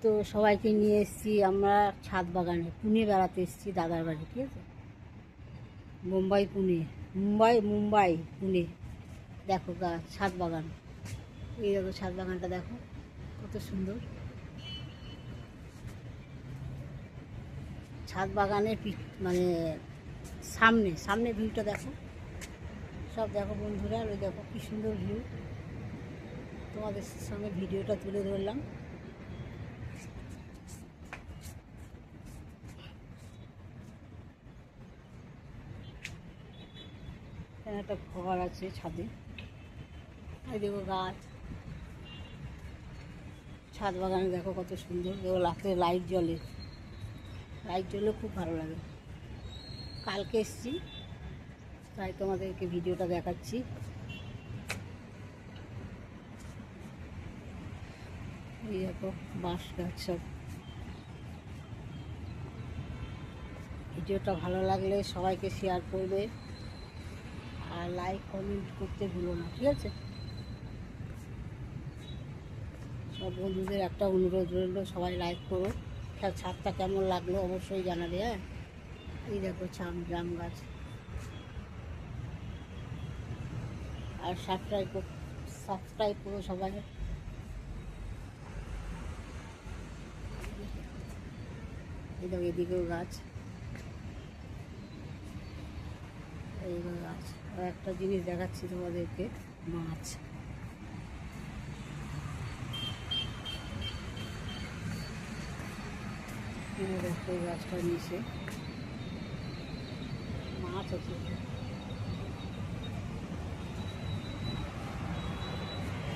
তো সবাইকে নিয়ে এসেছি আমরা ছাদ বাগানে, পুনে বেড়াতে এসেছি দাদার বাড়ি। ঠিক আছে, মুম্বাই পুনে। দেখো গাছ, ছাদ বাগান, এই দেখো ছাদ বাগানটা দেখো কত সুন্দর। ছাদ বাগানের মানে সামনে ভিউটা দেখো, সব দেখো বন্ধুরা। ওই দেখো কি সুন্দর ভিউ, তোমাদের সঙ্গে ভিডিওটা তুলে ধরলাম। এখানে একটা ঘর আছে ছাদে, এই দেখো গাছ। ছাদ বাগানে দেখো কত সুন্দর, দেখো রাতে লাইট জ্বলে খুব ভালো লাগে। কালকে এসছি তাই তোমাদেরকে ভিডিওটা দেখাচ্ছি। এই দেখো বাঁশ গাছ সব। ভিডিওটা ভালো লাগলে সবাইকে শেয়ার করবে আর লাইক কমেন্ট করতে ভুলো না, ঠিক আছে। সব বন্ধুদের একটা অনুরোধ রইল, সবাই লাইক করো। ছাদটা কেমন লাগলো অবশ্যই জানাবে। হ্যাঁ, এই দেখো জাম গাছ। আর সাবস্ক্রাইব করো সবাই। এই দেখো এদিকেও গাছ, এই গাছ। আর একটা জিনিস দেখাচ্ছি তোমাদেরকে, মাছ। দেখো এই গাছটার নিচে মাছ আছে।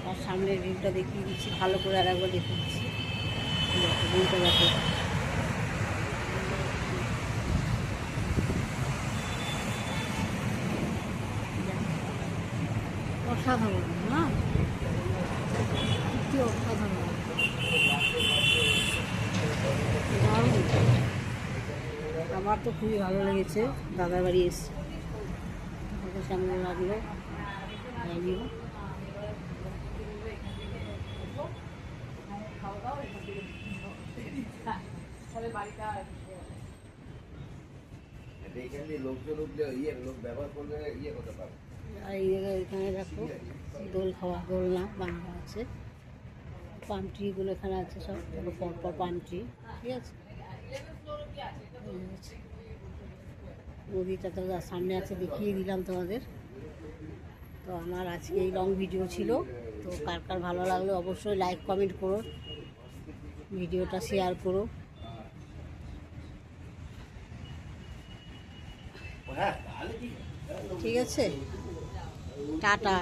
আর সামনের ভিউটা দেখিয়ে দিচ্ছি ভালো করে, আর একবার দেখিয়ে দিচ্ছি। ভিউটা দেখো, অসাধারণ না? কি অসাধারণ, আমার তো খুবই ভালো লেগেছে। দাদার বাড়ি এসে তোমাদের কেমন লাগলো জানিও। আর এই জায়গায় এখানে দেখো দোলনা বানানো আছে। পাম ট্রিগুলো এখানে আছে, সব দেখো পরপর পাম ট্রি। ঠিক আছে, নদীটা তো সামনে আছে, দেখিয়ে দিলাম তোমাদের। তো আমার আজকে এই লং ভিডিও ছিল। তো কার কার ভালো লাগলো অবশ্যই লাইক কমেন্ট করো, ভিডিওটা শেয়ার করো। ঠিক আছে, টাটা।